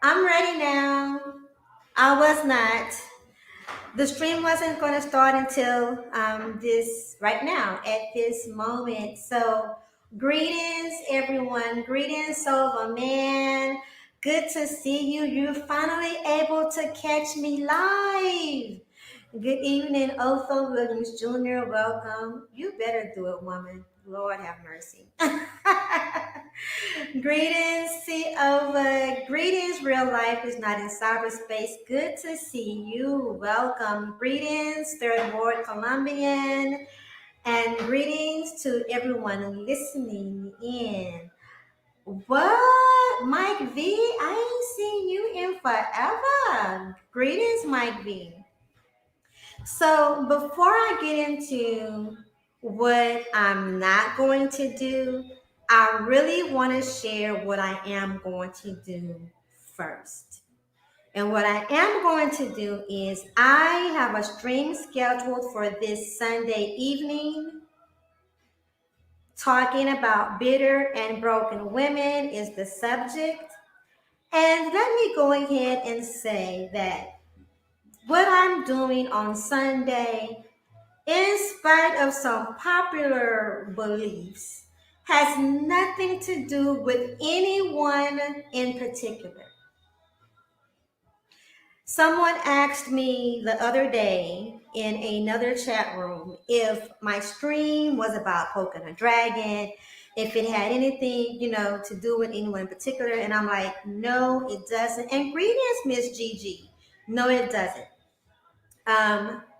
I'm ready now. I was not. The stream wasn't going to start until this right now at this moment. So, greetings, everyone. Greetings, soul of a man. Good to see you. You're finally able to catch me live. Good evening, Otho Williams Jr. Welcome. You better do it, woman. Lord have mercy. Greetings, Cova. Greetings, real life is not in cyberspace. Good to see you. Welcome. Greetings, Third Ward Colombian. And greetings to everyone listening in. What? Mike V? I ain't seen you in forever. Greetings, Mike V. So before I get into what I'm not going to do, I really want to share what I am going to do first. And what I am going to do is I have a stream scheduled for this Sunday evening talking about bitter and broken women is the subject. And let me go ahead and say that what I'm doing on Sunday, in spite of some popular beliefs, has nothing to do with anyone in particular. Someone asked me the other day in another chat room if my stream was about poking a dragon, if it had anything, to do with anyone in particular. And I'm like, no, it doesn't. And greetings, Miss Gigi. No, it doesn't.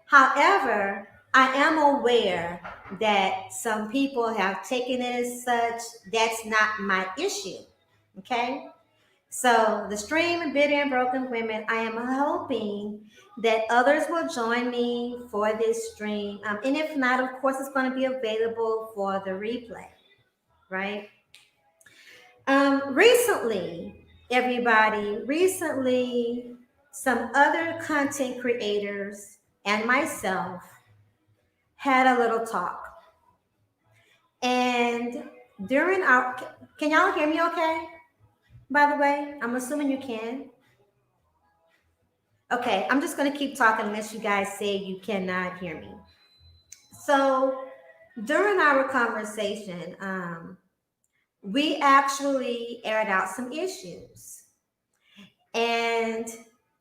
However, I am aware that some people have taken it as such. That's not my issue. Okay. So the stream, Bitter and Broken Women, I am hoping that others will join me for this stream. And if not, of course, it's going to be available for the replay, right? Recently, some other content creators and myself had a little talk. And during our, can y'all hear me okay? By the way, I'm assuming you can. Okay, I'm just going to keep talking unless you guys say you cannot hear me. So during our conversation, we actually aired out some issues. And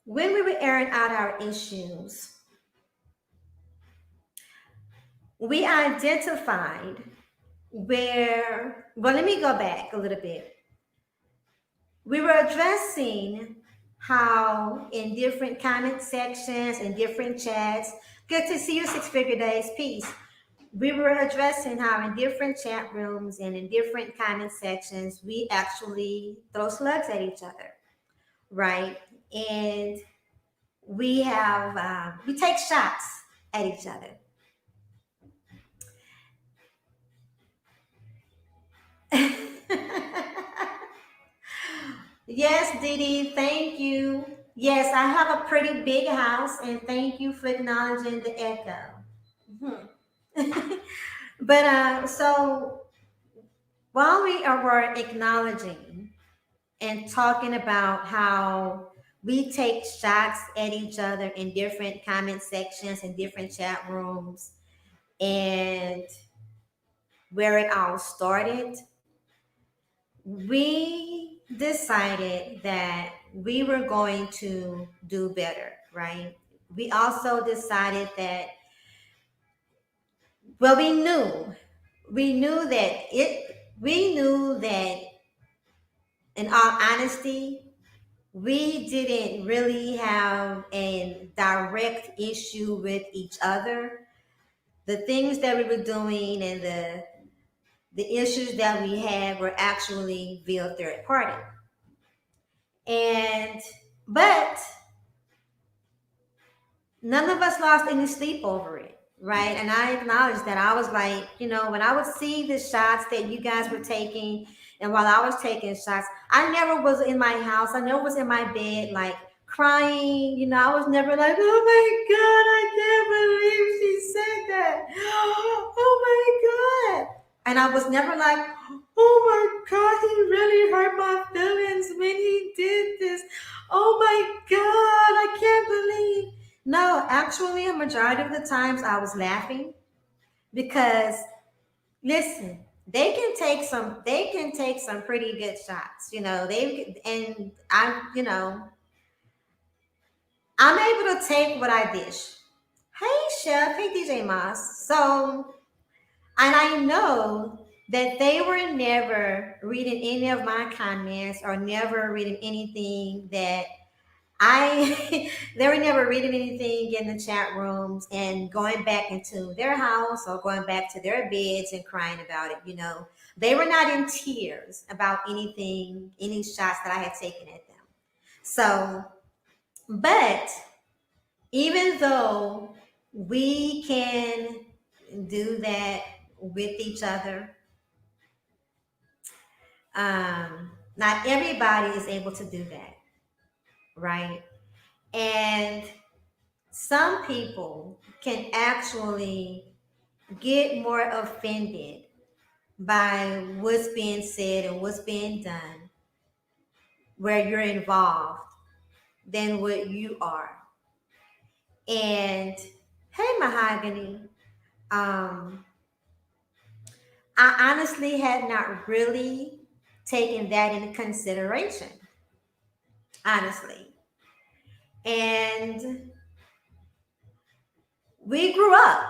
when we were airing out our issues, we identified let me go back a little bit. We were addressing how in different comment sections and different chats, good to see you, Six Figure Days, peace. We were addressing how in different chat rooms and in different comment sections, we actually throw slugs at each other, right? And we take shots at each other. Yes, Didi, thank you. Yes, I have a pretty big house, and thank you for acknowledging the echo. But so while we were acknowledging and talking about how we take shots at each other in different comment sections and different chat rooms and where it all started, we decided that we were going to do better, right? We also decided that, well, we knew that in all honesty, we didn't really have a direct issue with each other. The things that we were doing and the issues that we had were actually via third party. But none of us lost any sleep over it, right? And I acknowledge that. I was like, when I would see the shots that you guys were taking, and while I was taking shots, I never was in my house. I never was in my bed, like crying. I was never like, oh my God, I can't believe she said that. Oh my God. And I was never like, oh my God, he really hurt my feelings when he did this. Oh my God, I can't believe. No, actually, a majority of the times I was laughing because, listen, they can take some pretty good shots. And I'm able to take what I dish. Hey, chef. Hey, DJ Moss. So, and I know that they were never reading any of my comments or never reading anything that they were never reading anything in the chat rooms and going back into their house or going back to their beds and crying about it. They were not in tears about anything, any shots that I had taken at them. So, but even though we can do that with each other, not everybody is able to do that, right? And some people can actually get more offended by what's being said and what's being done where you're involved than what you are. And hey, Mahogany, um, I honestly had not really taken that into consideration, honestly. And we grew up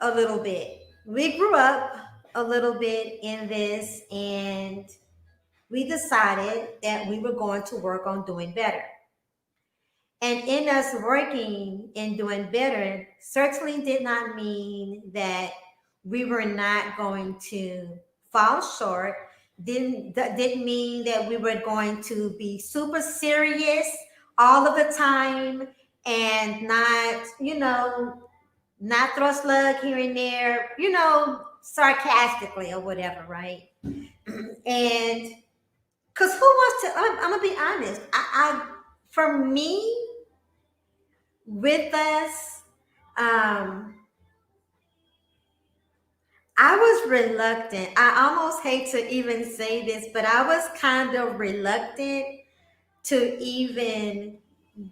a little bit. We grew up a little bit in this, and we decided that we were going to work on doing better. And in us working and doing better, certainly did not mean that we were not going to fall short. Didn't mean that we were going to be super serious all of the time and not throw a slug here and there, sarcastically or whatever, right? And because who wants to? I'm gonna be honest. For me, with us, um, I was reluctant. I almost hate to even say this, but I was kind of reluctant to even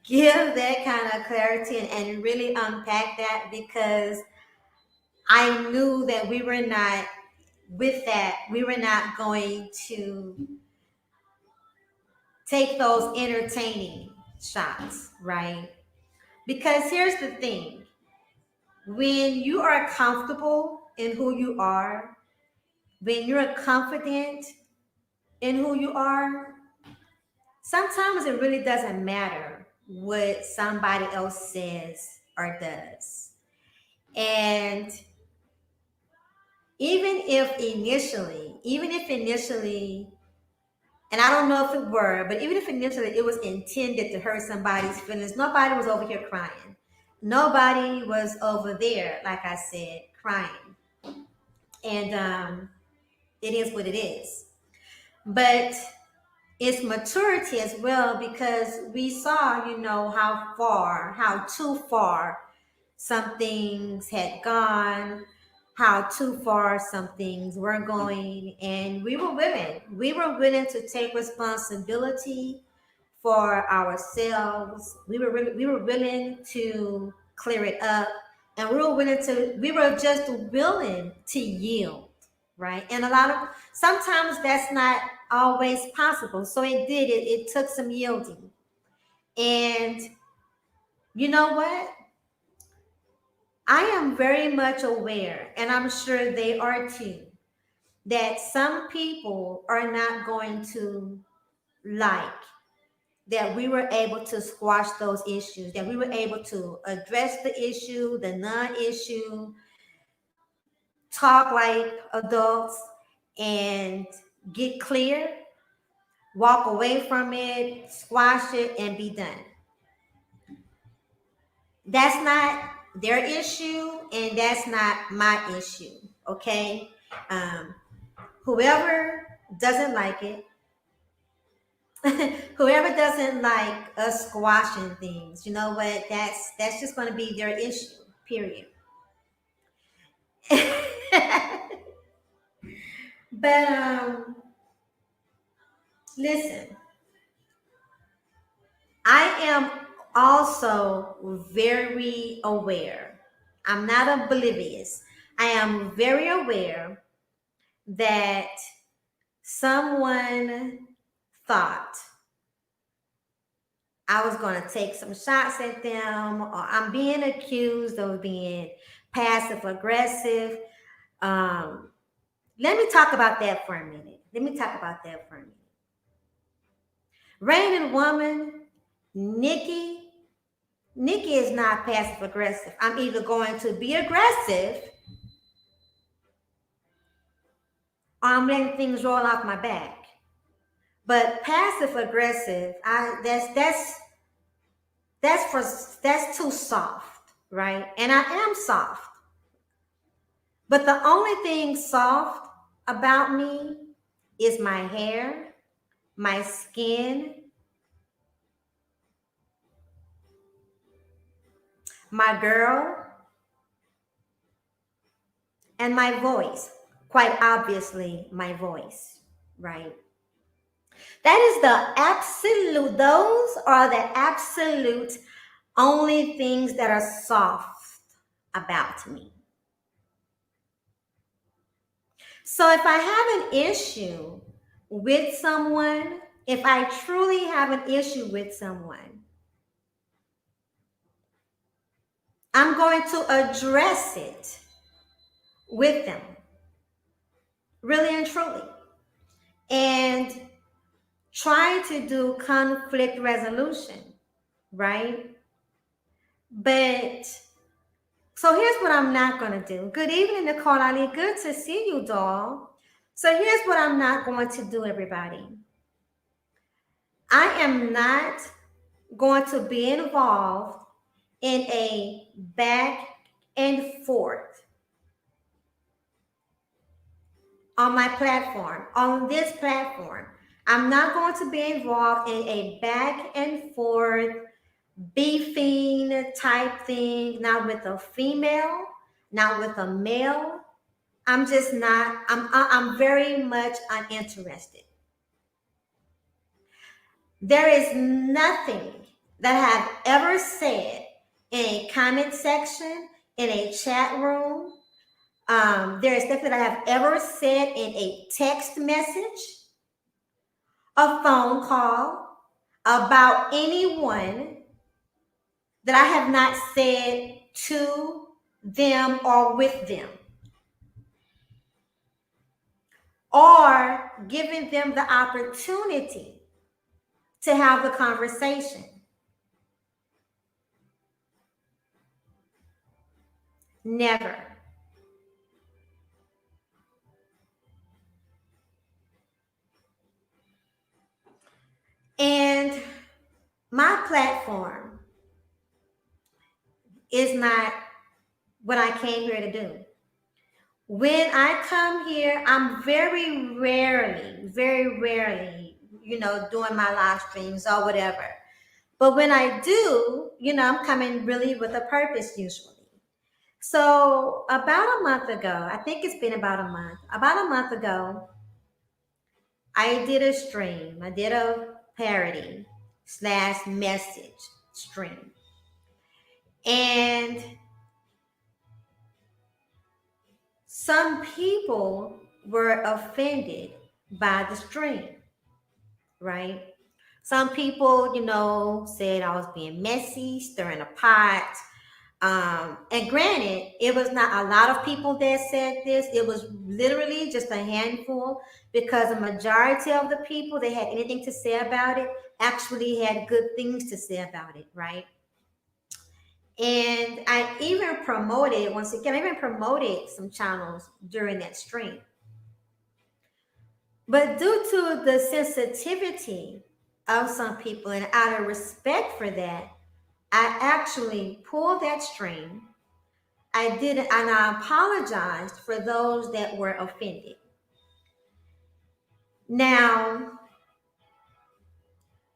give that kind of clarity and really unpack that because I knew that we were not going to take those entertaining shots, right? Because here's the thing, when you are comfortable in who you are, when you're confident in who you are, sometimes it really doesn't matter what somebody else says or does. And even if initially, and I don't know if it were, but even if initially it was intended to hurt somebody's feelings, nobody was over here crying. Nobody was over there, like I said, crying. And it is what it is. But it's maturity as well because we saw, how too far some things had gone, how too far some things were going, and we were willing. We were willing to take responsibility for ourselves. We were willing to clear it up, and we were just willing to yield, right? And sometimes that's not always possible. So it took some yielding. And you know what? I am very much aware, and I'm sure they are too, that some people are not going to like that we were able to squash those issues, that we were able to address the issue, the non-issue, talk like adults, and get clear, walk away from it, squash it, and be done. That's not their issue, and that's not my issue. Okay. um, Whoever doesn't like it, whoever doesn't like us squashing things, you know what, that's just going to be their issue, period. But Listen, I am also very aware. I'm not oblivious. I am very aware that someone thought I was going to take some shots at them, or I'm being accused of being passive aggressive. Um, Let me talk about that for a minute. Let me talk about that for a minute. Rain and Woman, Nikki, Nikki is not passive aggressive. I'm either going to be aggressive or I'm letting things roll off my back. But passive aggressive, that's too soft, right? And I am soft. But the only thing soft about me is my hair, my skin, my girl, and my voice. Quite obviously, my voice, right? That is the absolute, those are the absolute only things that are soft about me. So if I have an issue with someone, if I truly have an issue with someone, I'm going to address it with them, really and truly, and try to do conflict resolution, right? But so here's what I'm not going to do. Good evening, Nicole Ali. Good to see you, doll. So here's what I'm not going to do, everybody. I am not going to be involved in a back and forth on my platform, on this platform. I'm not going to be involved in a back and forth beefing type thing, not with a female, not with a male. I'm just not, I'm very much uninterested. There is nothing that I have ever said in a comment section, in a chat room. There is nothing that I have ever said in a text message, a phone call about anyone that I have not said to them or with them, or giving them the opportunity to have the conversation. Never. And my platform is not what I came here to do. When I come here, I'm very rarely, doing my live streams or whatever. But when I do, I'm coming really with a purpose usually. So about a month ago, I think it's been about a month ago, I did a stream. I did a parody / message stream. And some people were offended by the stream, right? Some people, said I was being messy, stirring a pot. And granted, it was not a lot of people that said this. It was literally just a handful, because the majority of the people that had anything to say about it actually had good things to say about it, right? And I even promoted, once again, I even promoted some channels during that stream. But due to the sensitivity of some people and out of respect for that, I actually pulled that stream. I did it, and I apologized for those that were offended. Now,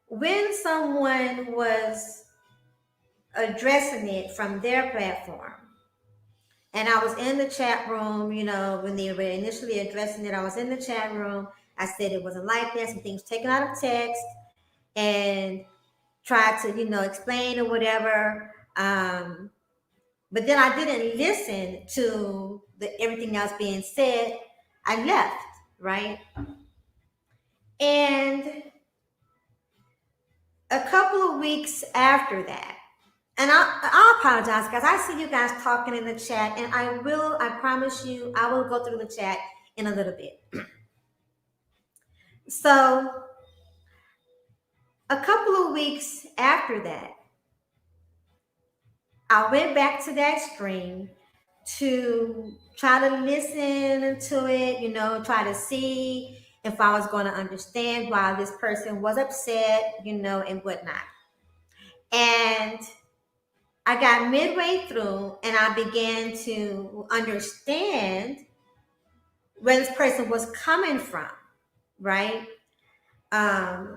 when someone was addressing it from their platform, and I was in the chat room, when they were initially addressing it, I was in the chat room, I said it wasn't like that. Some things taken out of text, and tried to, explain or whatever. But then I didn't listen to everything else being said. I left, right? And a couple of weeks after that, and I'll apologize, guys. I see you guys talking in the chat, and I promise you, I will go through the chat in a little bit. So, a couple of weeks after that, I went back to that stream to try to listen to it, try to see if I was going to understand why this person was upset, and whatnot. And I got midway through and I began to understand where this person was coming from, right?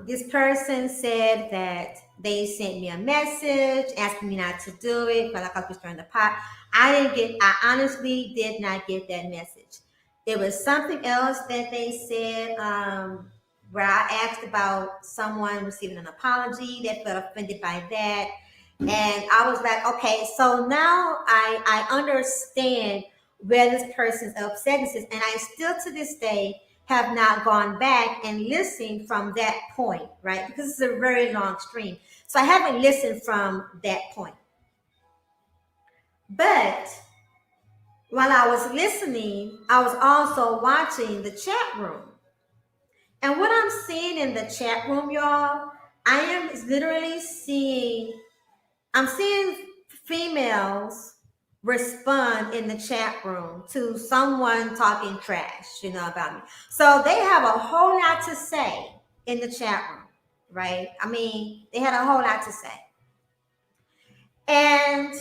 This person said that they sent me a message asking me not to do it, felt like I was stirring the pot. I honestly did not get that message. There was something else that they said, where I asked about someone receiving an apology. They felt offended by that. And I was like, okay, so now I understand where this person's upsetness is. And I still to this day have not gone back and listened from that point, right? Because it's a very long stream. So I haven't listened from that point. But while I was listening, I was also watching the chat room. And what I'm seeing in the chat room, y'all, I am literally I'm seeing females respond in the chat room to someone talking trash, about me. So they have a whole lot to say in the chat room, right? I mean, they had a whole lot to say. And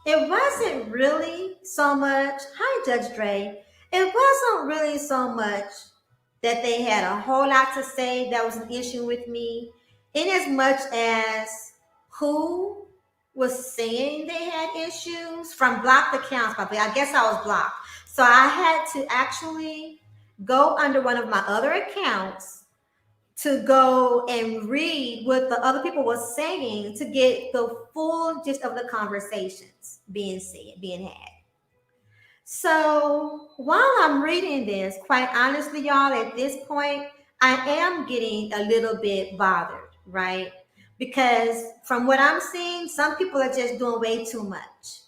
it wasn't really so much, hi, Judge Dre. It wasn't really so much that they had a whole lot to say that was an issue with me, in as much as who was saying they had issues from blocked accounts. Probably, I guess I was blocked. So I had to actually go under one of my other accounts to go and read what the other people were saying to get the full gist of the conversations being had. So while I'm reading this, quite honestly, y'all, at this point, I am getting a little bit bothered, right? Because from what I'm seeing, some people are just doing way too much,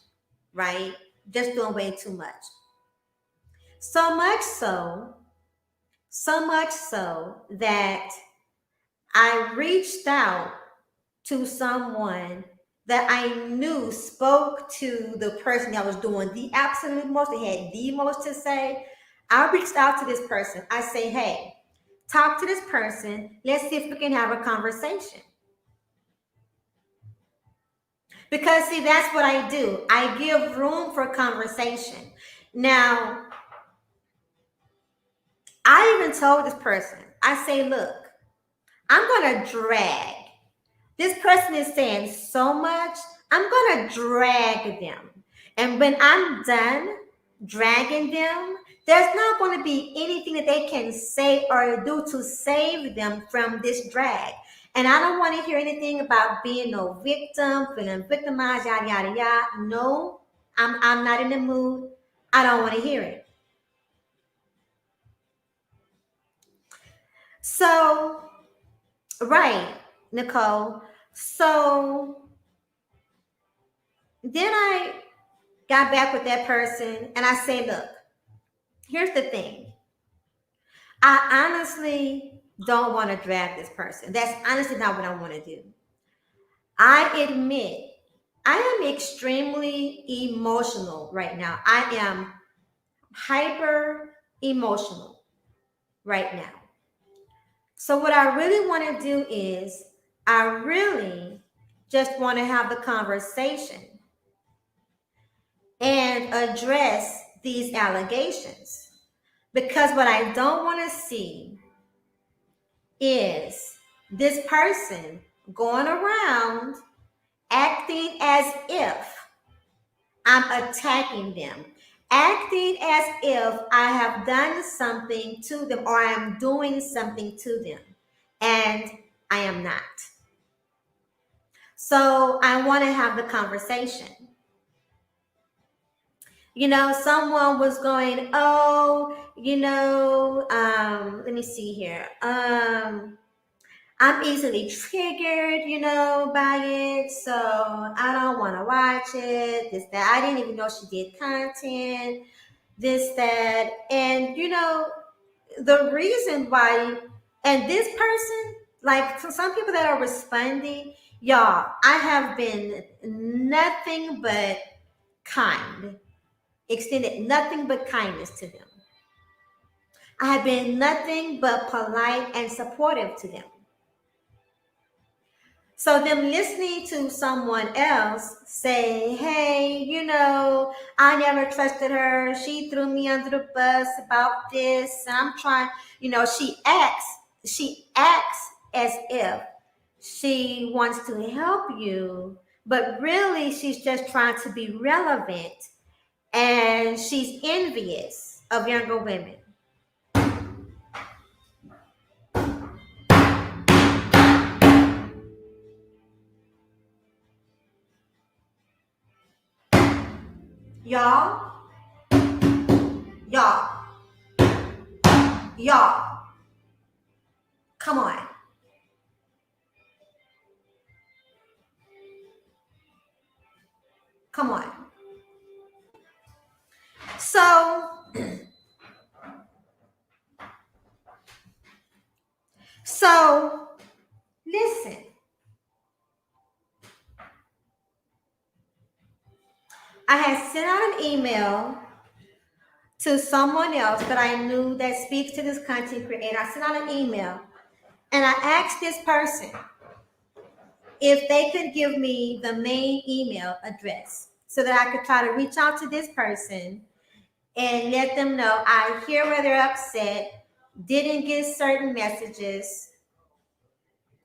right? Just doing way too much. So much so that I reached out to someone that I knew spoke to the person that was doing the absolute most, that had the most to say. I reached out to this person. I say, hey, talk to this person. Let's see if we can have a conversation. Because, see, that's what I do. I give room for conversation. Now, I even told this person, I say, look, I'm going to drag. This person is saying so much, I'm going to drag them. And when I'm done dragging them, there's not going to be anything that they can say or do to save them from this drag. And I don't want to hear anything about being no victim, feeling victimized, yada, yada, yada. No, I'm not in the mood. I don't want to hear it. So, right, Nicole. So then I got back with that person and I say, look, here's the thing. I honestly don't want to drag this person. That's honestly not what I want to do. I admit I am extremely emotional right now. I am hyper emotional right now. So what I really want to do is I really just want to have the conversation and address these allegations. Because what I don't want to see is this person going around acting as if I'm attacking them, acting as if I have done something to them or I am doing something to them, and I am not. So I want to have the conversation. Someone was going, oh, let me see here. I'm easily triggered, by it. So I don't want to watch it. This, that. I didn't even know she did content. This, that. And, the reason why, and this person, like for some people that are responding, y'all, I have been nothing but kind, extended nothing but kindness to them. I have been nothing but polite and supportive to them. So them listening to someone else say, hey, I never trusted her. She threw me under the bus about this. I'm trying, she acts as if she wants to help you, but really she's just trying to be relevant, and she's envious of younger women. Y'all, y'all, y'all, come on. Come on. So, so listen. I had sent out an email to someone else that I knew that speaks to this content creator. I sent out an email and I asked this person if they could give me the main email address so that I could try to reach out to this person and let them know I hear where they're upset, didn't get certain messages,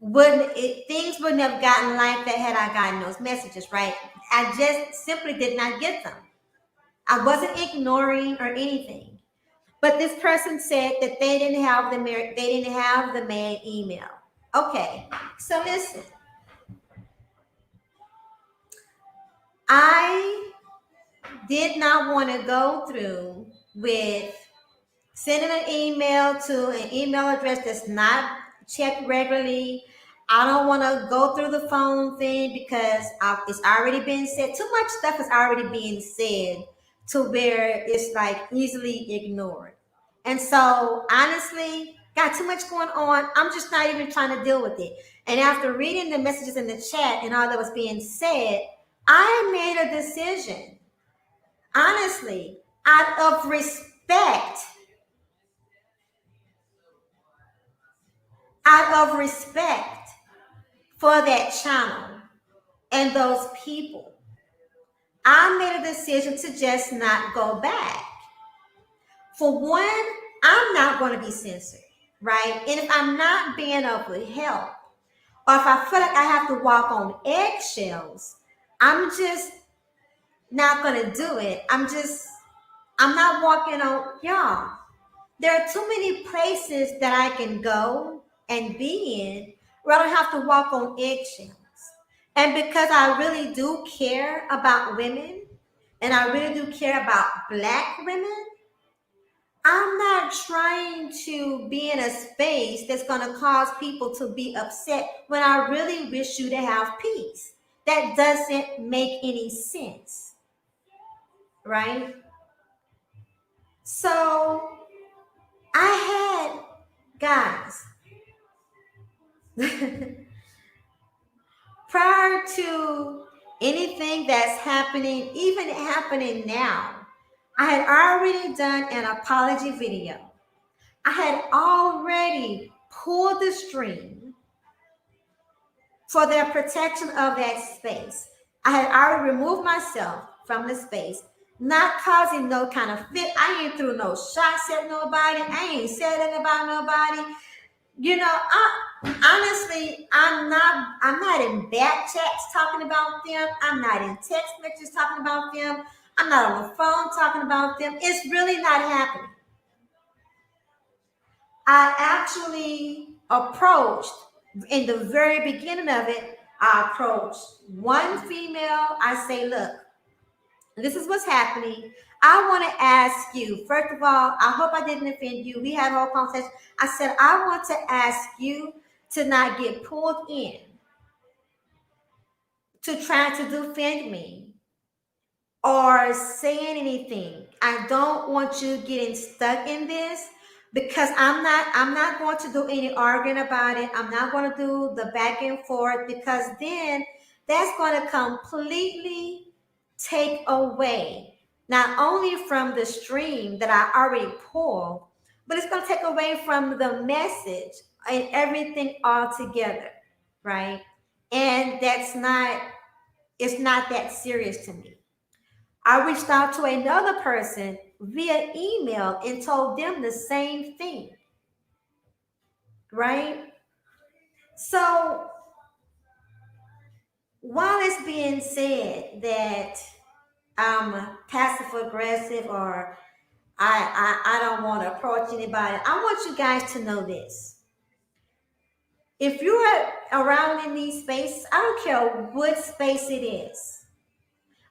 things wouldn't have gotten like that had I gotten those messages, right? I just simply did not get them. I wasn't ignoring or anything. But this person said that they didn't have the main email. Okay, so listen. I did not want to go through with sending an email to an email address that's not checked regularly. I don't want to go through the phone thing because it's already been said. Too much stuff is already being said to where it's like easily ignored. And so honestly, got too much going on. I'm just not even trying to deal with it. And after reading the messages in the chat and all that was being said, I made a decision. Honestly, out of respect, for that channel and those people, I made a decision to just not go back. For one, I'm not going to be censored, right? And if I'm not being of help, or if I feel like I have to walk on eggshells, I'm just not going to do it. I'm not walking on, y'all. There are too many places that I can go and be in where I don't have to walk on eggshells. And because I really do care about women and I really do care about Black women, I'm not trying to be in a space that's going to cause people to be upset when I really wish you to have peace. That doesn't make any sense, right? So I had, guys, prior to anything that's happening, even happening now, I had already done an apology video. I had already pulled the string for their protection of that space. I had already removed myself from the space, not causing no kind of fit. I ain't threw no shots at nobody. I ain't said anything about nobody. Honestly, I'm not in back chats talking about them. I'm not in text messages talking about them. I'm not on the phone talking about them. It's really not happening. I actually approached, in the very beginning of it, I approached one female. I say, look, this is what's happening. I want to ask you, first of all, I hope I didn't offend you. We had a whole conversation. I said, I want to ask you to not get pulled in to try to defend me or saying anything. I don't want you getting stuck in this because I'm not going to do any arguing about it. I'm not going to do the back and forth because then that's going to completely take away not only from the stream that I already pulled, but it's going to take away from the message and everything altogether, right? And it's not that serious to me. I reached out to another person via email and told them the same thing, right? So while it's being said that I'm passive aggressive or I don't want to approach anybody, I want you guys to know this. If you're around in these spaces, I don't care what space it is.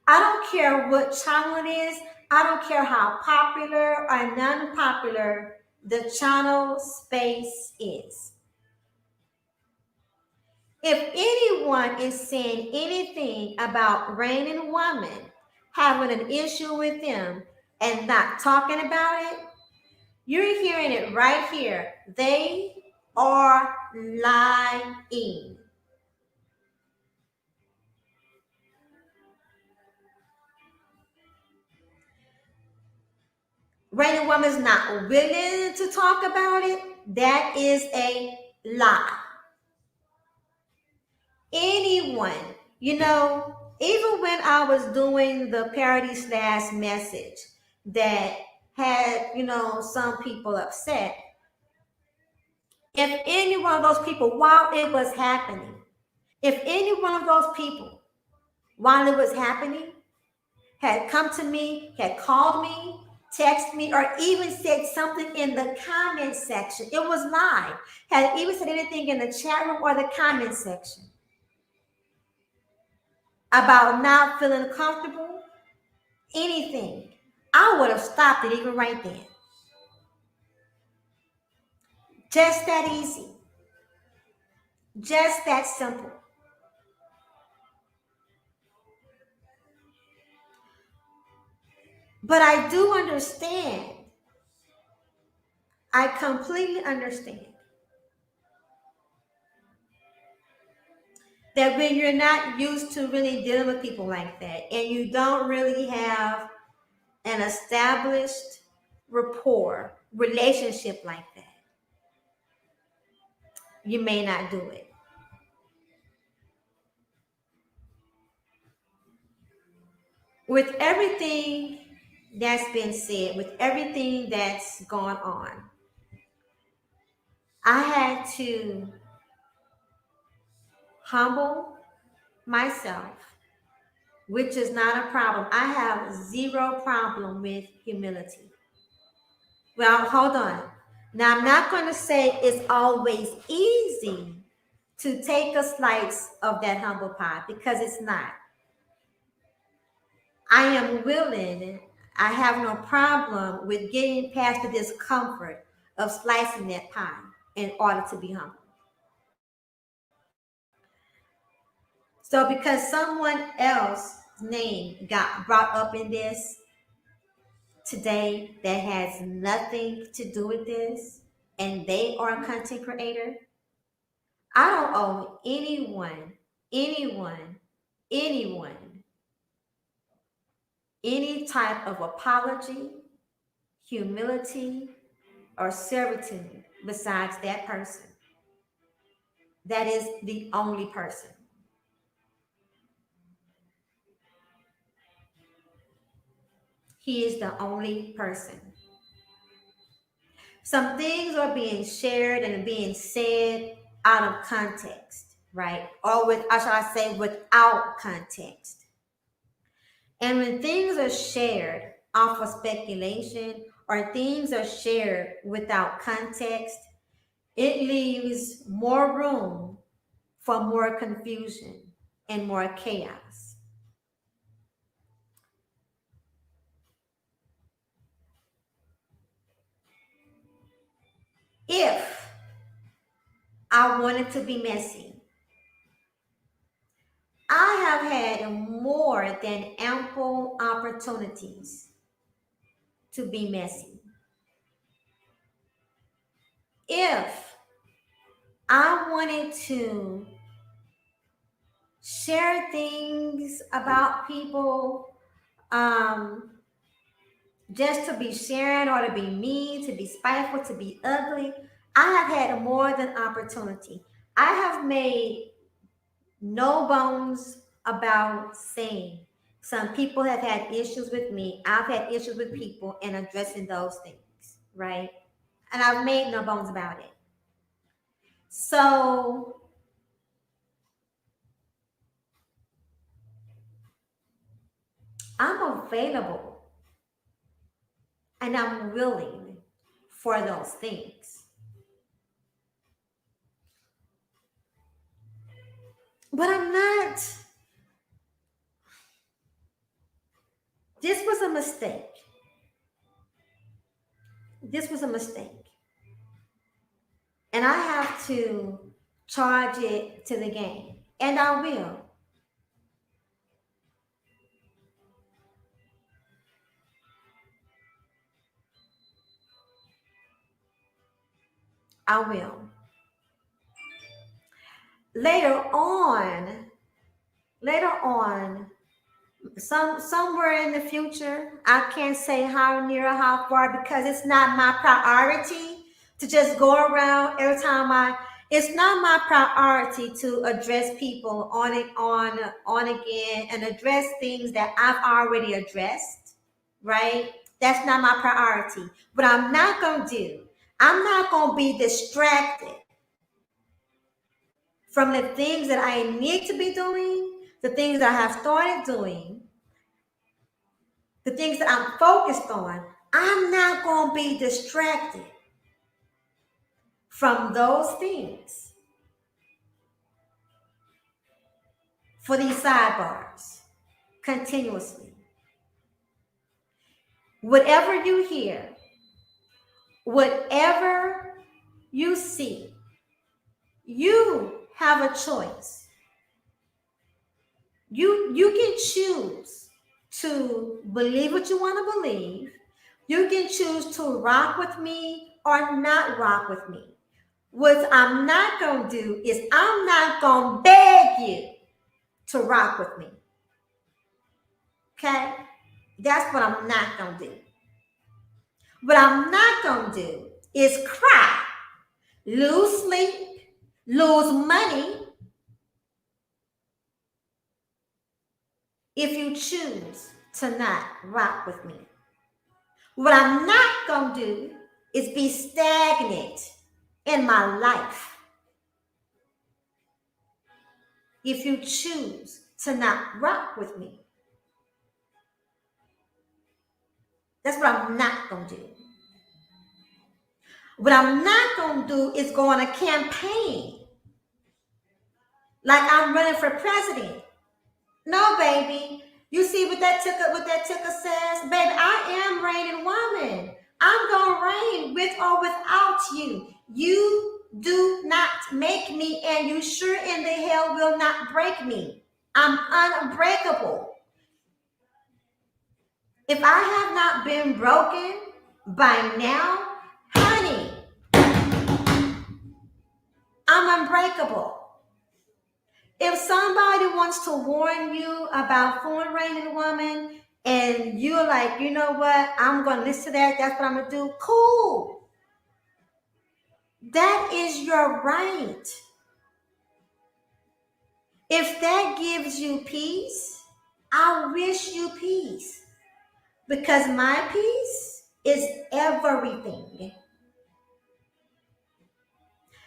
I don't care what channel it is. I don't care how popular or non-popular the channel space is. If anyone is saying anything about Rain and Woman, having an issue with them and not talking about it, you're hearing it right here. They are lying. Rain and Woman is not willing to talk about it. That is a lie. Anyone, even when I was doing the parody slash message that had, some people upset, if any one of those people, while it was happening, if any one of those people, while it was happening, had come to me, had called me, text me, or even said something in the comment section, it was live, had even said anything in the chat room or the comment section about not feeling comfortable, anything, I would have stopped it even right then. Just that easy. Just that simple. But I do understand. I completely understand that when you're not used to really dealing with people like that and you don't really have an established rapport, relationship like that, you may not do it. With everything that's been said, with everything that's gone on, I had to humble myself, which is not a problem. I have zero problem with humility. Well, hold on. Now, I'm not going to say it's always easy to take a slice of that humble pie because it's not. I am willing, I have no problem with getting past the discomfort of slicing that pie in order to be humble. So, because someone else's name got brought up in this today that has nothing to do with this, and they are a content creator, I don't owe anyone, any type of apology, humility, or servitude besides that person. That is the only person. He is the only person. Some things are being shared and being said out of context, right? Or shall I say, without context. And when things are shared off of speculation or things are shared without context, it leaves more room for more confusion and more chaos. If I wanted to be messy, I have had more than ample opportunities to be messy. If I wanted to share things about people, um, just to be sharing or to be mean, to be spiteful, to be ugly, I have had more than opportunity. I have made no bones about saying some people have had issues with me. I've had issues with people and addressing those things, right? And I've made no bones about it. So I'm available and I'm willing for those things. But I'm not, this was a mistake. This was a mistake. And I have to charge it to the game. And I will. I will. Later on, later on, somewhere in the future, I can't say how near or how far because it's not my priority to just go around every time it's not my priority to address people on again and address things that I've already addressed, right? That's not my priority. What I'm not gonna do, I'm not gonna be distracted from the things that I need to be doing, the things that I have started doing, the things that I'm focused on. I'm not going to be distracted from those things for these sidebars continuously. Whatever you hear, whatever you see, you have a choice. You can choose to believe what you want to believe. You can choose to rock with me or not rock with me. What I'm not going to do is I'm not going to beg you to rock with me. Okay? That's what I'm not going to do. What I'm not going to do is cry, lose sleep, lose money if you choose to not rock with me. What I'm not going to do is be stagnant in my life if you choose to not rock with me. That's what I'm not going to do. What I'm not going to do is go on a campaign like I'm running for president. No, baby. You see what that ticker says? Baby, I am reigning woman. I'm going to reign with or without you. You do not make me, and you sure in the hell will not break me. I'm unbreakable. If I have not been broken by now, honey, I'm unbreakable. If somebody wants to warn you about foreign reigning woman and you're like, you know what, I'm going to listen to that, that's what I'm going to do, cool. That is your right. If that gives you peace, I wish you peace because my peace is everything.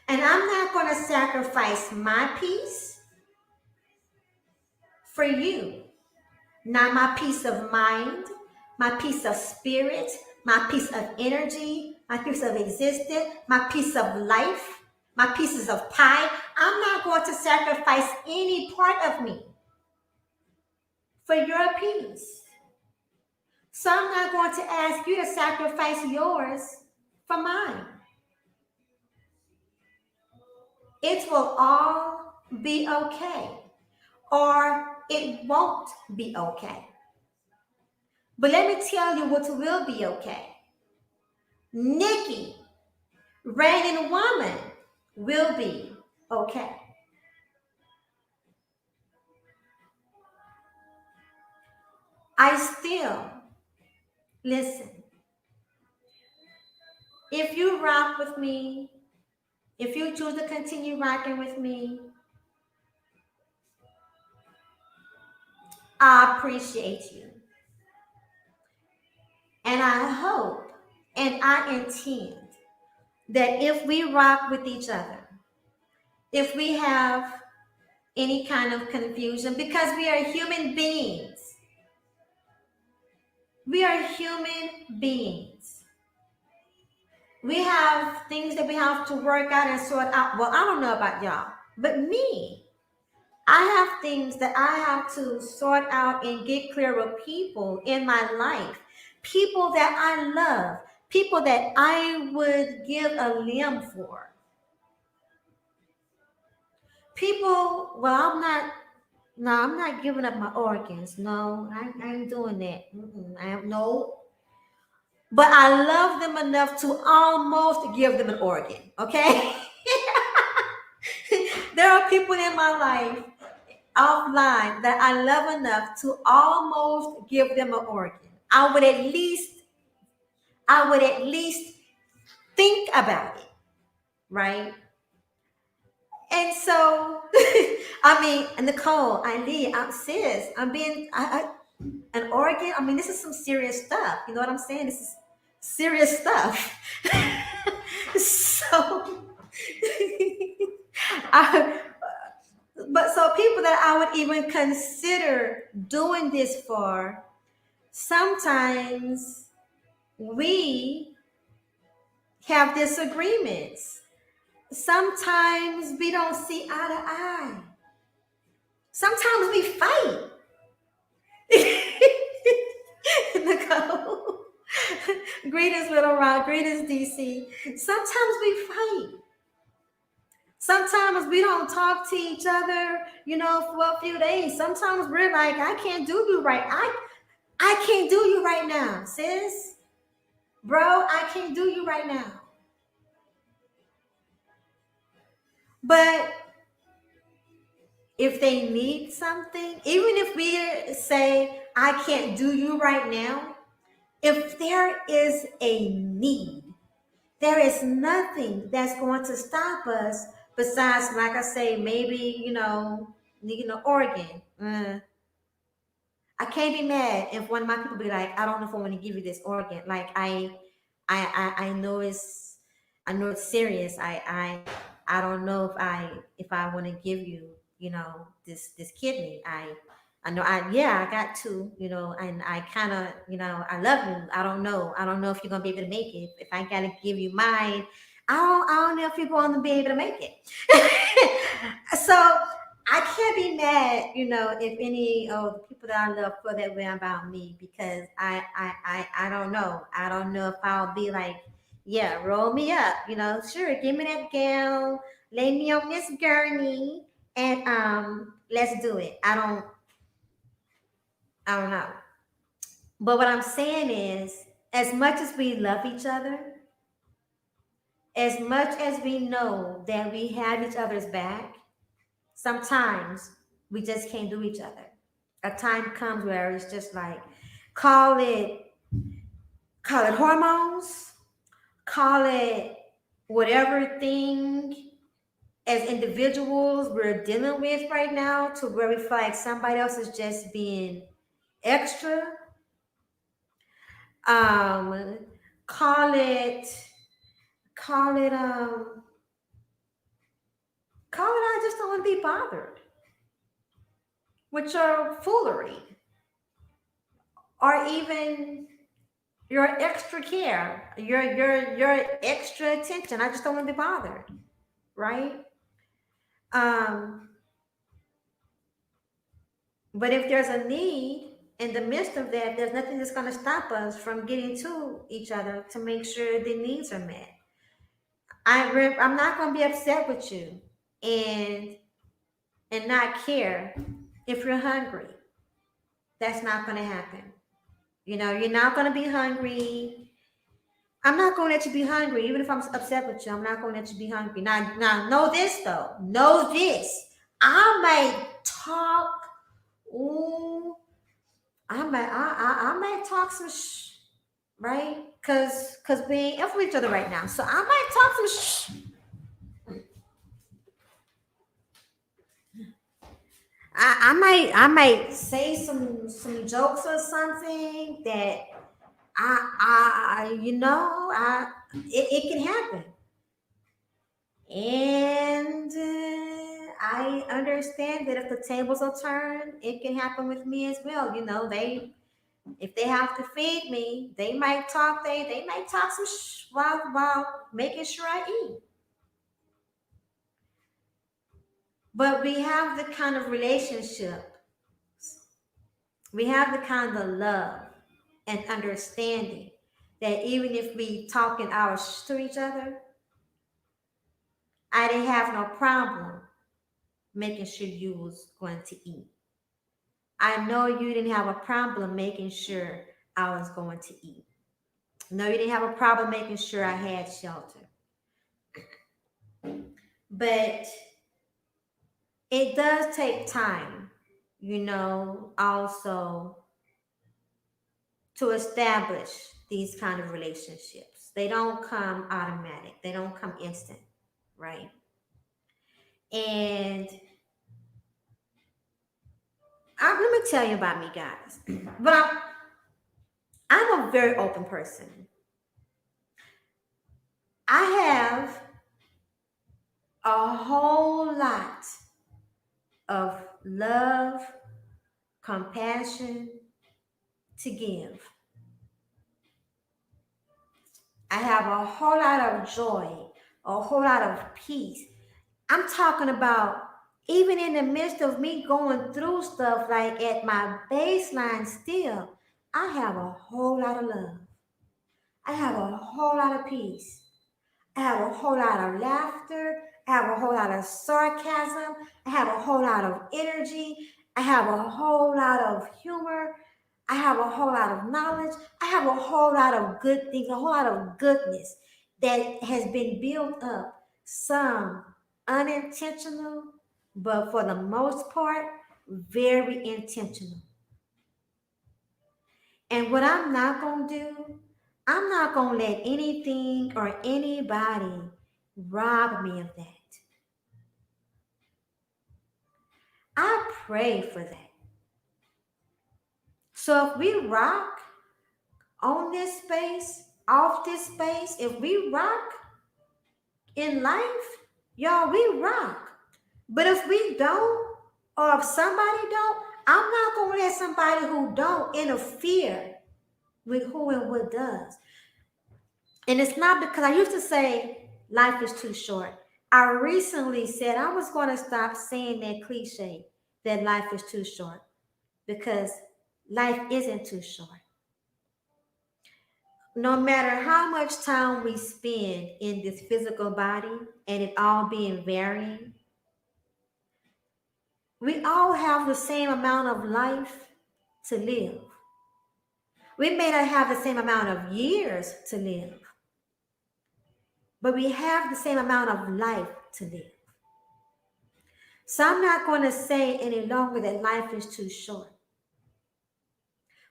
And I'm not going to sacrifice my peace for you. not my peace of mind, my peace of spirit, my piece of energy, my piece of existence, my piece of life, my pieces of pie. I'm not going to sacrifice any part of me for your peace. So I'm not going to ask you to sacrifice yours for mine. It will all be okay, or it won't be okay. But let me tell you what will be okay. Nikki, reigning woman, will be okay. I still, listen, if you rock with me, if you choose to continue rocking with me, I appreciate you. And I hope and I intend that if we rock with each other, if we have any kind of confusion, because we are human beings, we are human beings. We have things that we have to work out and sort out. Well, I don't know about y'all, but me, I have things that I have to sort out and get clear with people in my life, people that I love, people that I would give a limb for. People, well, I'm not giving up my organs. No, I ain't doing that. No. But I love them enough to almost give them an organ, okay? There are people in my life offline that I love enough to almost give them an organ. I would at least think about it, right? And so, I mean, Nicole, I'm sis, an organ. I mean, this is some serious stuff. You know what I'm saying? This is serious stuff. So, I, but so people that I would even consider doing this for, sometimes we have disagreements. Sometimes we don't see eye to eye. Sometimes we fight. Nicole. Greetings, Little Rock. Greetings, DC. Sometimes we fight. Sometimes we don't talk to each other, for a few days. Sometimes we're like, I can't do you right. I can't do you right now, sis. Bro, I can't do you right now. But if they need something, even if we say, I can't do you right now, if there is a need, there is nothing that's going to stop us besides, like I say, maybe, needing an organ. I can't be mad if one of my people be like, I don't know if I want to give you this organ. Like I know I know it's serious. I don't know if I want to give you, this kidney. I know I got two, and I kind of, I love you. I don't know if you're gonna be able to make it. If I gotta give you mine, I don't know if you're going to be able to make it. So I can't be mad, if any of the people that I love feel that way about me, because I don't know. I don't know if I'll be like, yeah, roll me up, sure, give me that gown, lay me on this gurney, and let's do it. I don't know. But what I'm saying is, as much as we love each other, as much as we know that we have each other's back, sometimes we just can't do each other. A time comes where it's just like, call it hormones, call it whatever thing as individuals we're dealing with right now, to where we feel like somebody else is just being extra. Um, call it, call it, call it. I just don't want to be bothered with your foolery. or even your extra care, your extra attention. I just don't want to be bothered, right? Um, but if there's a need in the midst of that, there's nothing that's going to stop us from getting to each other to make sure the needs are met. I'm not going to be upset with you and not care if you're hungry. That's not going to happen. You know, you're not going to be hungry. I'm not going to let you be hungry, even if I'm upset with you. I'm not going to let you be hungry. Now, know this though. Know this. I might talk. Ooh, I might talk some right? Cause we ain't F with each other right now. So I might talk some I might say some jokes or something that it can happen. And I understand that if the tables are turned, it can happen with me as well. You know, if they have to feed me, they might talk some while making sure I eat. But we have the kind of relationship, we have the kind of love and understanding that even if we talking hours to each other, I didn't have no problem making sure you was going to eat. I know you didn't have a problem making sure I was going to eat. No, you didn't have a problem making sure I had shelter. But it does take time, also to establish these kind of relationships. They don't come automatic. They don't come instant, right? And let me tell you about me, guys. But I'm a very open person. I have a whole lot of love, compassion to give. I have a whole lot of joy, a whole lot of peace. I'm talking about even in the midst of me going through stuff, like at my baseline still, I have a whole lot of love. I have a whole lot of peace. I have a whole lot of laughter. I have a whole lot of sarcasm. I have a whole lot of energy. I have a whole lot of humor. I have a whole lot of knowledge. I have a whole lot of good things, a whole lot of goodness that has been built up. Some unintentional, but for the most part, very intentional. And what I'm not going to do, I'm not going to let anything or anybody rob me of that. I pray for that. So if we rock on this space, off this space, if we rock in life, y'all, we rock. But if we don't, or if somebody don't, I'm not going to let somebody who don't interfere with who and what does. And it's not because I used to say life is too short. I recently said I was going to stop saying that cliche that life is too short because life isn't too short. No matter how much time we spend in this physical body and it all being varying, we all have the same amount of life to live. We may not have the same amount of years to live, but we have the same amount of life to live. So I'm not going to say any longer that life is too short.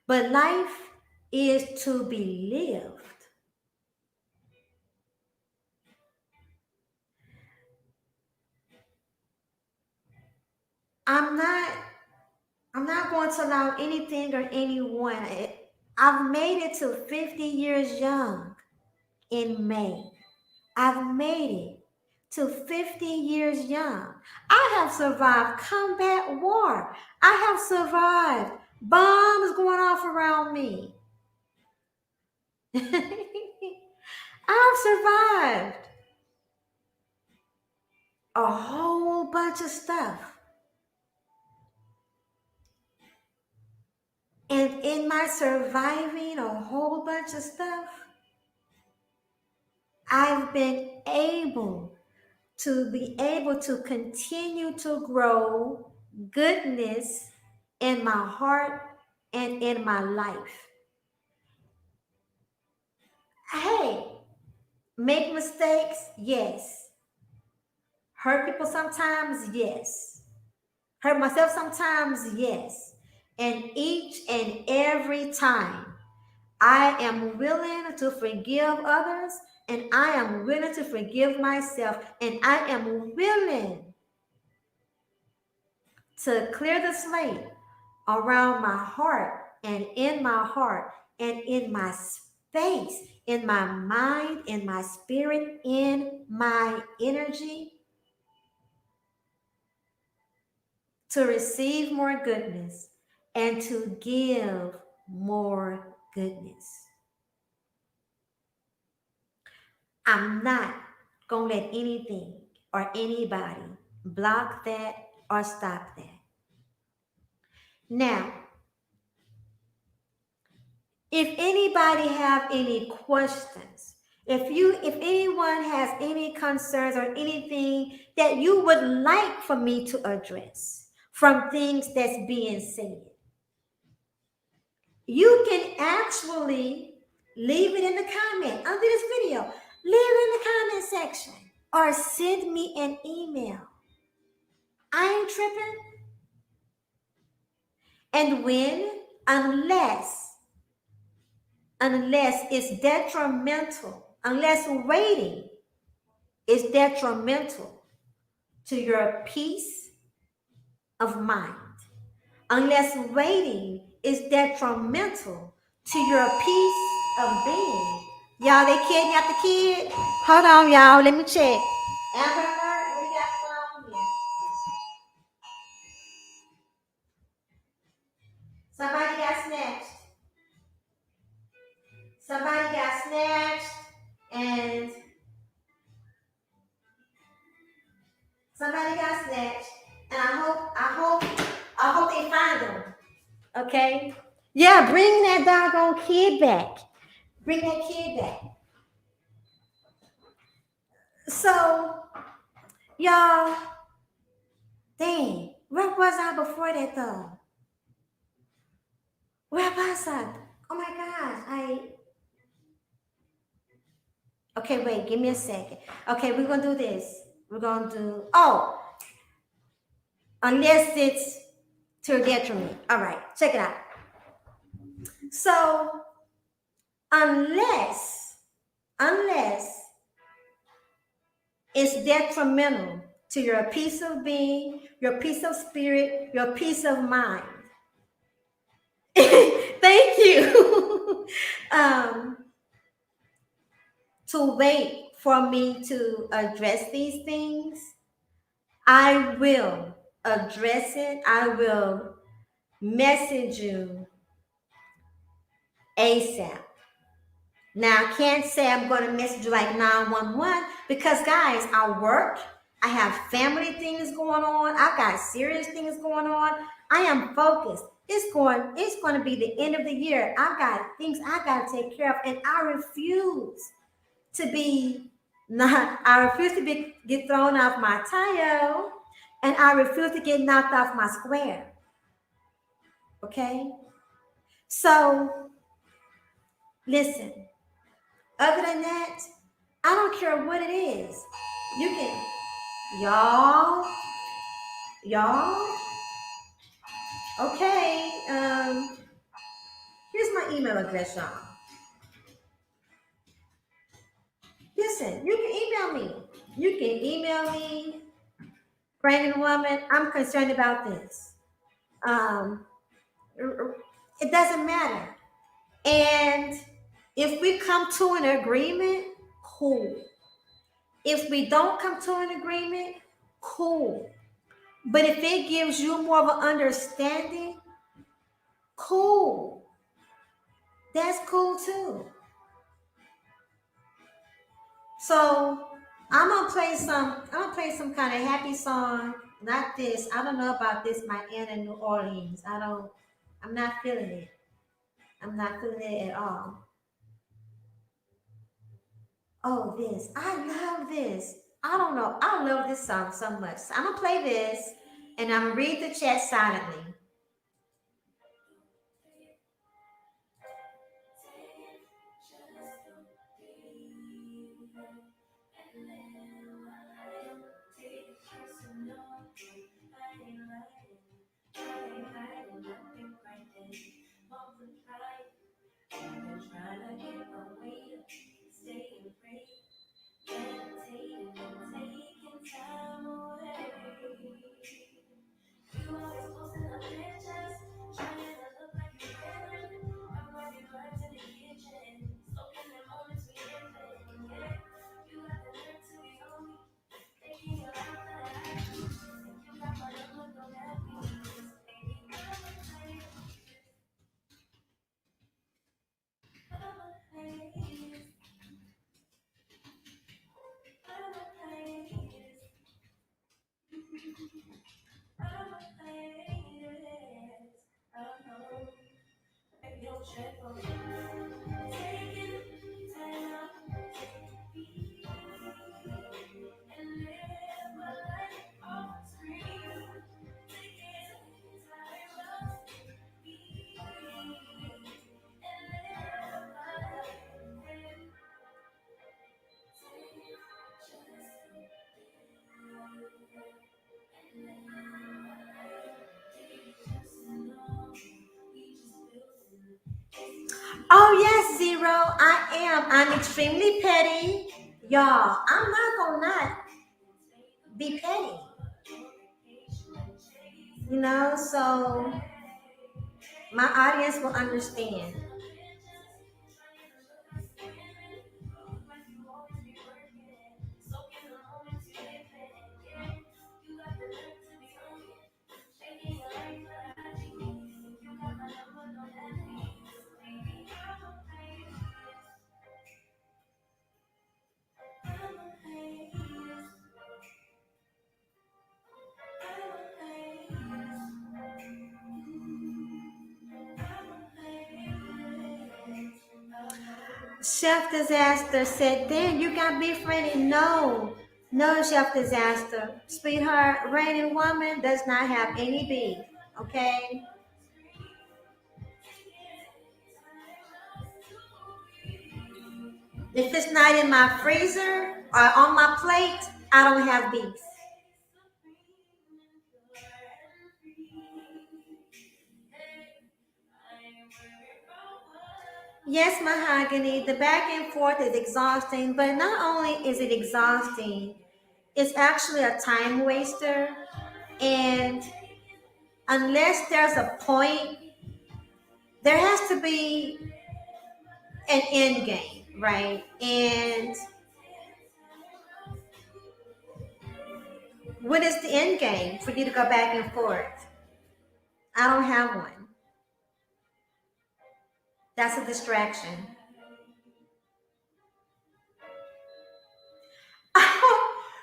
But life is to be lived. I'm not I'm not going to allow anything or anyone. I've made it to 50 years young in May. I've made it to 50 years young. I have survived combat war. I have survived bombs going off around me. I've survived a whole bunch of stuff. And in my surviving a whole bunch of stuff, I've been able to continue to grow goodness in my heart and in my life. Hey, make mistakes? Yes. Hurt people sometimes? Yes. Hurt myself sometimes? Yes. And each and every time, I am willing to forgive others and I am willing to forgive myself and I am willing to clear the slate around my heart and in my heart and in my space, in my mind, in my spirit, in my energy to receive more goodness and to give more goodness. I'm not going to let anything or anybody block that or stop that. Now, if anybody have any questions, if anyone has any concerns or anything that you would like for me to address from things that's being said, you can actually leave it in the comment under this video. Leave it in the comment section or send me an email. I ain't tripping. And when, unless it's detrimental, unless waiting is detrimental to your peace of mind, unless waiting is detrimental to your peace of being. Y'all, they kidnapped the kid. Hold on, y'all. Let me check. Amber Alert, what we got from here? Somebody got snatched. Somebody got snatched, and somebody got snatched, and I hope they find them. Okay? Yeah, bring that doggone kid back. Bring that kid back. So, y'all, dang, where was I before that though? Where was I? Oh my gosh, okay, wait, give me a second. Okay, we're gonna do this. We're gonna do, unless it's to your detriment. All right, check it out. So, unless it's detrimental to your peace of being, your peace of spirit, your peace of mind. Thank you. To wait for me to address these things, I will address it. I will message you ASAP. Now, I can't say I'm going to message you like 911 because, guys, I work. I have family things going on. I've got serious things going on. I am focused. It's going to be the end of the year. I've got things I got to take care of, and I refuse to get thrown off my tile, and I refuse to get knocked off my square. Okay? So, listen. Other than that, I don't care what it is. You can, y'all. Okay. Here's my email address, y'all. Listen, you can email me. You can email me, pregnant woman. I'm concerned about this. It doesn't matter. And if we come to an agreement, cool. If we don't come to an agreement, cool. But if it gives you more of an understanding, cool. That's cool too. So I'm gonna play some kind of happy song. Not this. I don't know about this, my aunt in New Orleans. I'm not feeling it. I'm not feeling it at all. Oh, this. I love this. I don't know. I love this song so much. So I'm gonna play this and I'm gonna read the chat silently. Oh yes, Zero. I am. I'm extremely petty. Y'all, I'm not gonna not be petty. So my audience will understand. Chef Disaster said, "Then you got beef ready?" No, no, Chef Disaster, sweetheart. Raining woman does not have any beef. Okay, if it's not in my freezer or on my plate, I don't have beef. Yes, mahogany. The back and forth is exhausting, but not only is it exhausting, it's actually a time waster. And unless there's a point, there has to be an end game, right? And what is the end game for you to go back and forth? I don't have one. That's a distraction.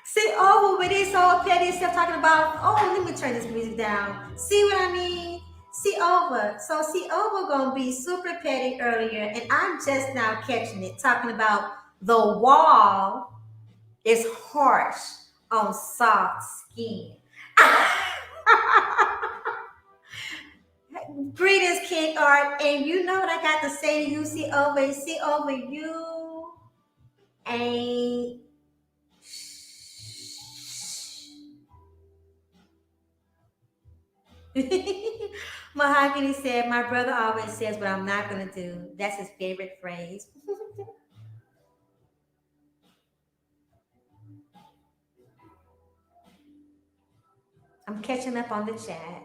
See, oh, with this whole petty stuff talking about, oh, let me turn this music down. See what I mean? See over. So see over gonna be super petty earlier, and I'm just now catching it, talking about the wall is harsh on soft skin. Greetings, King Art, and you know what I got to say to you, see over you ain't. Mahogany said, "My brother always says what I'm not going to do." That's his favorite phrase. I'm catching up on the chat.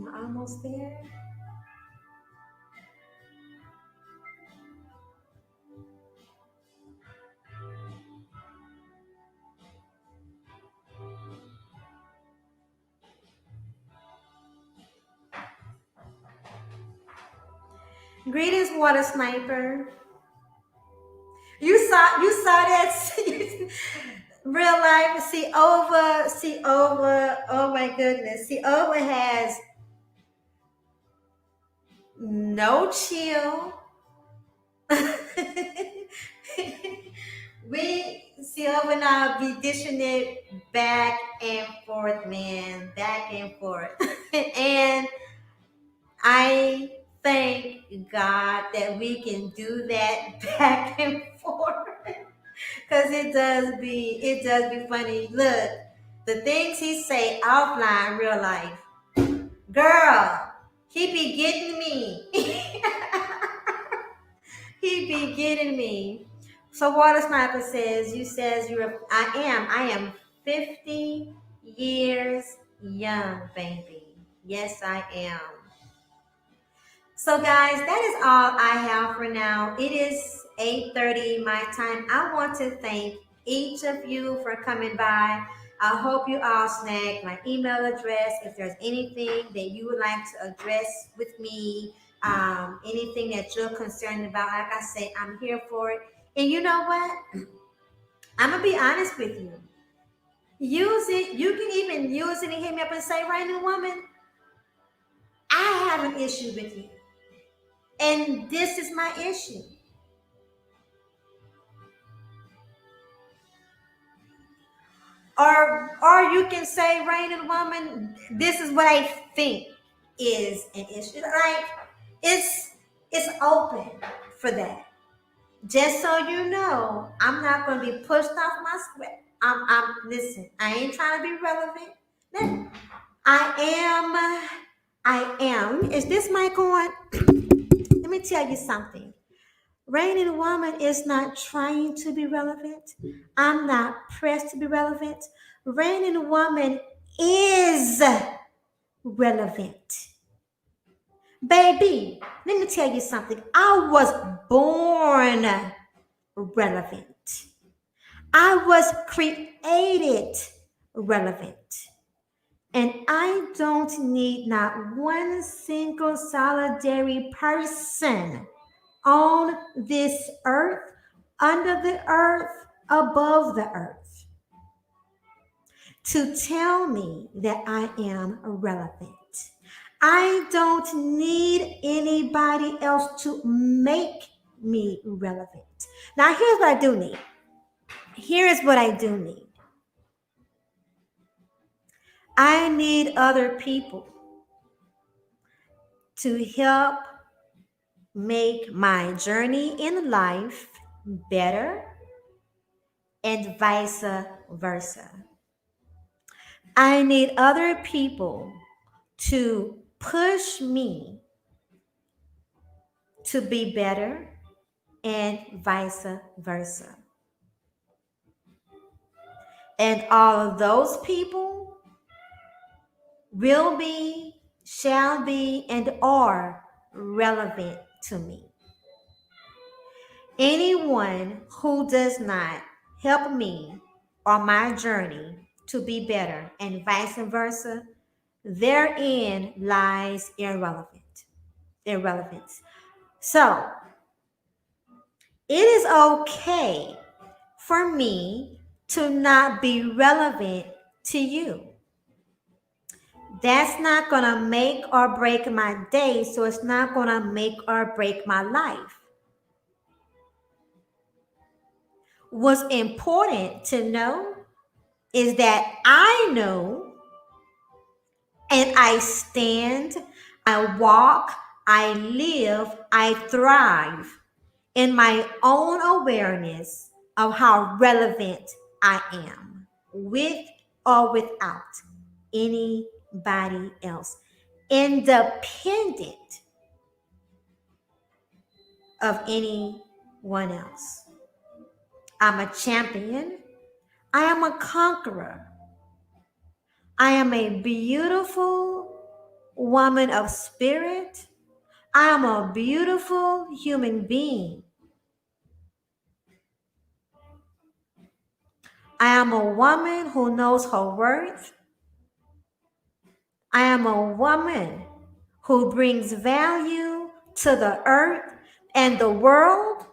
Am I almost there? Greetings, water sniper. You saw that real life. See over. Oh my goodness. See over has no chill. We see over now be dishing it back and forth, man, back and forth, and I thank God that we can do that back and forth. Cause it does be funny. Look, the things he say offline, real life, girl, he be getting me. He be getting me. So Water Sniper says, you says you're I am 50 years young, baby. Yes, I am. So guys, that is all I have for now. It is 8:30 my time. I want to thank each of you for coming by. I hope you all snag my email address. If there's anything that you would like to address with me, anything that you're concerned about, like I say, I'm here for it. And you know what? I'm gonna be honest with you. Use it. You can even use it and hit me up and say, "Right, new woman, I have an issue with you, and this is my issue." Or you can say, "Rain and woman, this is what I think is an issue." Like it's it's open for that. Just so you know, I'm not gonna be pushed off my square. I'm listen, I ain't trying to be relevant. No, I am. Is this mic on? Let me tell you something. Rain and Woman is not trying to be relevant. I'm not pressed to be relevant. Rain and Woman is relevant. Baby, let me tell you something. I was born relevant. I was created relevant. And I don't need not one single solitary person on this earth, under the earth, above the earth, to tell me that I am relevant. I don't need anybody else to make me relevant. Now, here's what I do need. Here is what I do need. I need other people to help make my journey in life better and vice versa. I need other people to push me to be better and vice versa. And all of those people will be, shall be, and are relevant to me. Anyone who does not help me on my journey to be better and vice versa, therein lies irrelevance. So it is okay for me to not be relevant to you. That's not going to make or break my day, so it's not going to make or break my life. What's important to know is that I know and I stand, I walk, I live, I thrive in my own awareness of how relevant I am, with or without anybody else, independent of anyone else. I'm a champion. I am a conqueror. I am a beautiful woman of spirit. I am a beautiful human being. I am a woman who knows her worth. I am a woman who brings value to the earth and the world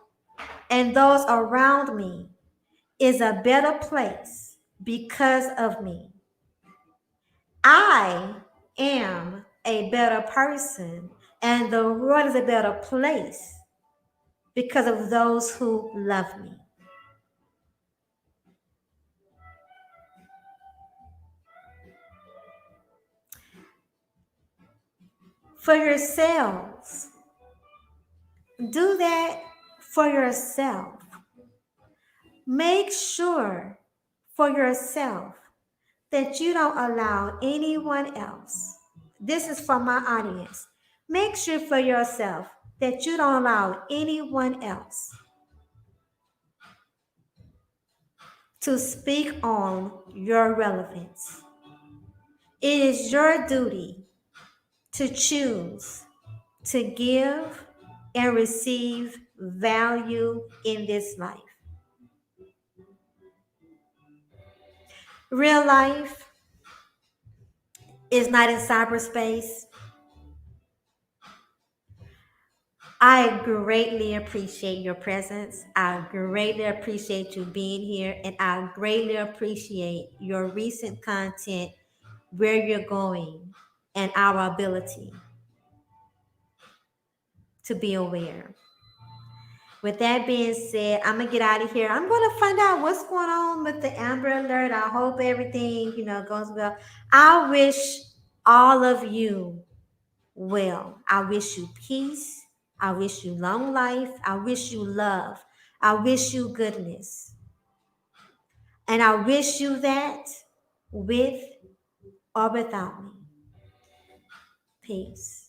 and those around me is a better place because of me. I am a better person and the world is a better place because of those who love me. For yourselves, do that for yourself. Make sure for yourself that you don't allow anyone else. This is for my audience. Make sure for yourself that you don't allow anyone else to speak on your relevance. It is your duty to choose to give and receive value in this life. Real life is not in cyberspace. I greatly appreciate your presence. I greatly appreciate you being here, and I greatly appreciate your recent content, where you're going, and our ability to be aware. With that being said, I'm gonna get out of here. I'm gonna find out what's going on with the Amber Alert. I hope everything, goes well. I wish all of you well. I wish you peace. I wish you long life. I wish you love. I wish you goodness. And I wish you that with or without me. Peace.